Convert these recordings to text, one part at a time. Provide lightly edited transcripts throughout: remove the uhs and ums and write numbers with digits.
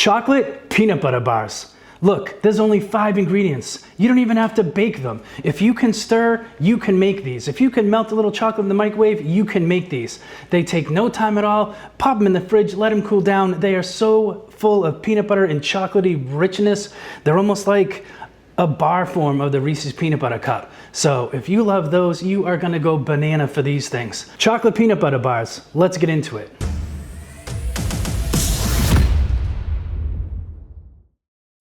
Chocolate peanut butter bars. Look, there's only 5 ingredients. You don't even have to bake them. If you can stir, you can make these. If you can melt a little chocolate in the microwave, you can make these. They take no time at all. Pop them in the fridge, let them cool down. They are so full of peanut butter and chocolatey richness. They're almost like a bar form of the Reese's peanut butter cup. So if you love those, you are gonna go banana for these things. Chocolate peanut butter bars, let's get into it.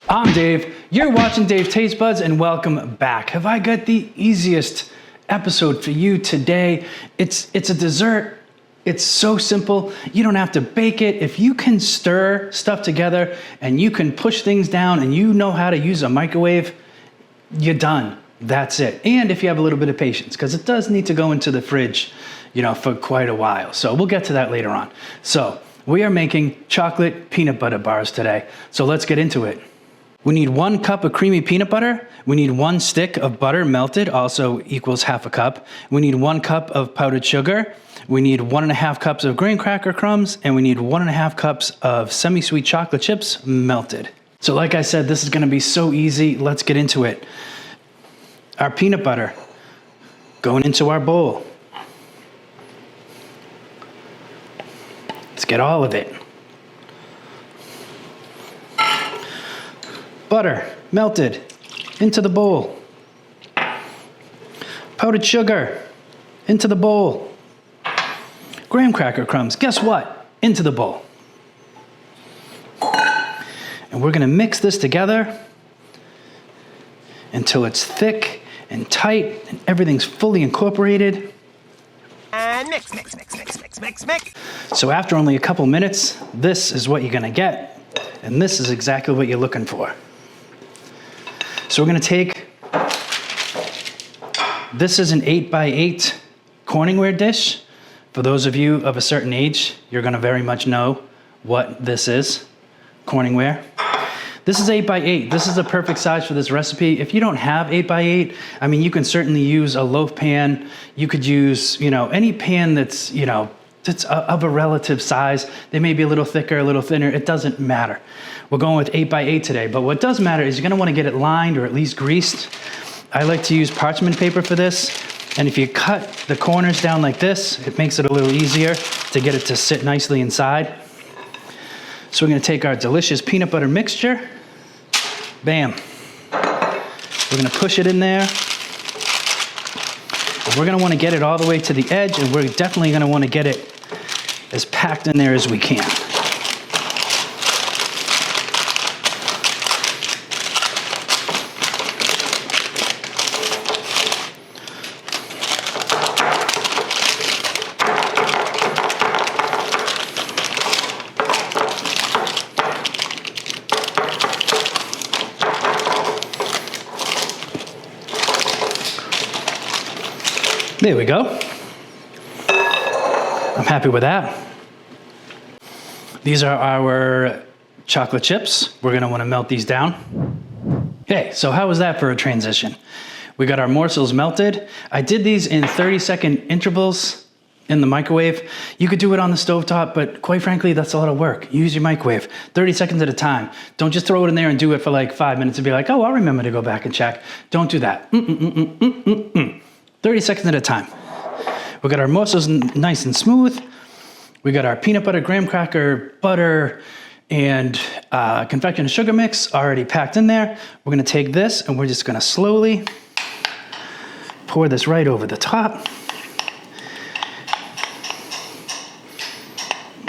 I'm Dave, you're watching Dave Taste Buds, and welcome back. Have I got the easiest episode for you today? It's a dessert. It's so simple. You don't have to bake it. If you can stir stuff together and you can push things down and you know how to use a microwave, you're done. That's it. And if you have a little bit of patience, because it does need to go into the fridge, for quite a while. So we'll get to that later on. So we are making chocolate peanut butter bars today. So let's get into it. We need 1 cup of creamy peanut butter. We need 1 stick of butter melted, also equals half a cup. We need 1 cup of powdered sugar. We need 1.5 cups of graham cracker crumbs, and we need 1.5 cups of semi-sweet chocolate chips melted. So like I said, this is gonna be so easy. Let's get into it. Our peanut butter going into our bowl. Let's get all of it. Butter melted into the bowl. Powdered sugar into the bowl. Graham cracker crumbs, guess what? Into the bowl. And we're gonna mix this together until it's thick and tight and everything's fully incorporated. And mix, mix, mix, mix, mix, mix, mix. So after only a couple minutes, this is what you're gonna get. And this is exactly what you're looking for. So we're gonna take, this is an 8x8 Corningware dish. For those of you of a certain age, you're gonna very much know what this is, Corningware. This is 8x8. This is the perfect size for this recipe. If you don't have 8x8, I mean, you can certainly use a loaf pan. You could use, any pan that's, that's of a relative size. They may be a little thicker, a little thinner. It doesn't matter. We're going with 8x8 today, but what does matter is you're gonna wanna get it lined or at least greased. I like to use parchment paper for this. And if you cut the corners down like this, it makes it a little easier to get it to sit nicely inside. So we're gonna take our delicious peanut butter mixture. Bam. We're gonna push it in there. And we're gonna wanna get it all the way to the edge, and we're definitely gonna wanna get it as packed in there as we can. There we go. I'm happy with that. These are our chocolate chips. We're gonna wanna melt these down. Okay, so how was that for a transition? We got our morsels melted. I did these in 30-second intervals in the microwave. You could do it on the stovetop, but quite frankly, that's a lot of work. Use your microwave, 30 seconds at a time. Don't just throw it in there and do it for like 5 minutes and be like, oh, I'll remember to go back and check. Don't do that. 30 seconds at a time. We got our morsels nice and smooth. We got our peanut butter, graham cracker, butter, and confectioner's sugar mix already packed in there. We're gonna take this and we're just gonna slowly pour this right over the top.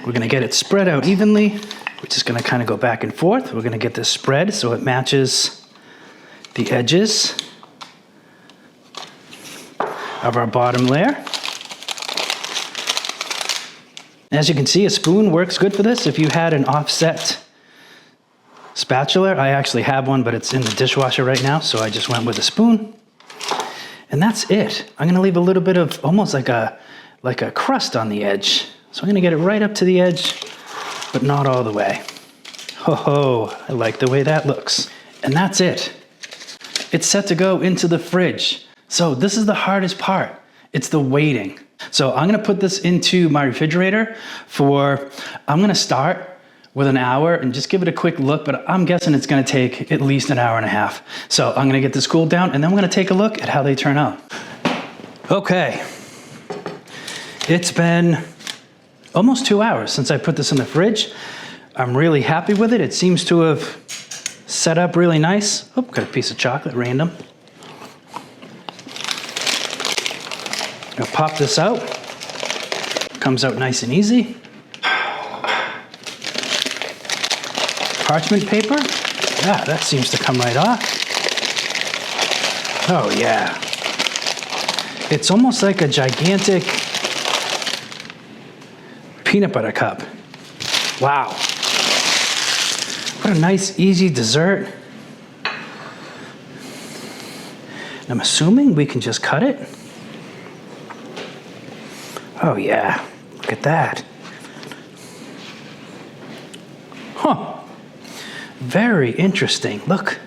We're gonna get it spread out evenly. We're just gonna kind of go back and forth. We're gonna get this spread so it matches the edges of our bottom layer. As you can see, a spoon works good for this. If you had an offset spatula, I actually have one, but it's in the dishwasher right now, so I just went with a spoon. And that's it. I'm gonna leave a little bit of almost like a crust on the edge. So I'm gonna get it right up to the edge, but not all the way. Ho ho, I like the way that looks. And that's it. It's set to go into the fridge. So this is the hardest part. It's the waiting. So I'm gonna put this into my refrigerator I'm gonna start with an hour and just give it a quick look, but I'm guessing it's gonna take at least an hour and a half. So I'm gonna get this cooled down and then we're gonna take a look at how they turn out. Okay, it's been almost 2 hours since I put this in the fridge. I'm really happy with it. It seems to have set up really nice. Oh, got a piece of chocolate, random. I'll pop this out. Comes out nice and easy. Parchment paper. Yeah, that seems to come right off. Oh yeah. It's almost like a gigantic peanut butter cup. Wow. What a nice, easy dessert. I'm assuming we can just cut it. Oh yeah, look at that. Huh, very interesting. Look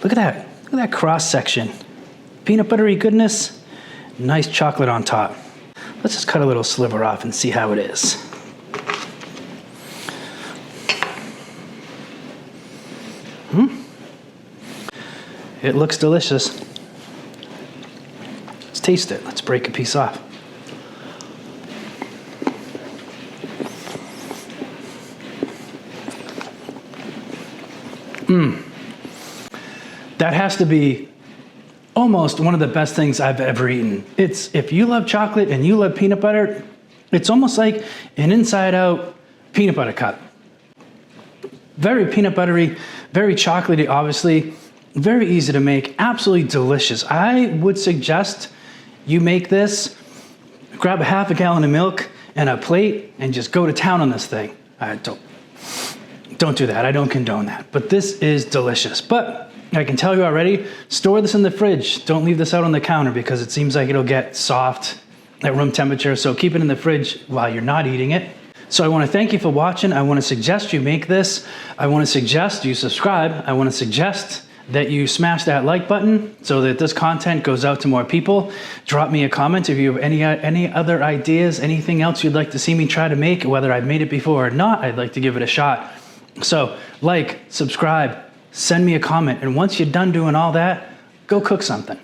at that. Look at that cross section. Peanut buttery goodness, nice chocolate on top. Let's just cut a little sliver off and see how it is. It looks delicious. Let's taste it. Let's break a piece off. That has to be almost one of the best things I've ever eaten. It's, if you love chocolate and you love peanut butter, it's almost like an inside-out peanut butter cup. Very peanut buttery, very chocolatey, obviously. Very easy to make, absolutely delicious. I would suggest you make this, grab a half a gallon of milk and a plate and just go to town on this thing. Don't do that, I don't condone that. But this is delicious. But I can tell you already, store this in the fridge. Don't leave this out on the counter because it seems like it'll get soft at room temperature. So keep it in the fridge while you're not eating it. So I want to thank you for watching. I want to suggest you make this. I want to suggest you subscribe. I want to suggest that you smash that like button so that this content goes out to more people. Drop me a comment if you have any other ideas, anything else you'd like to see me try to make, whether I've made it before or not, I'd like to give it a shot. So like, subscribe, send me a comment, and once you're done doing all that, go cook something.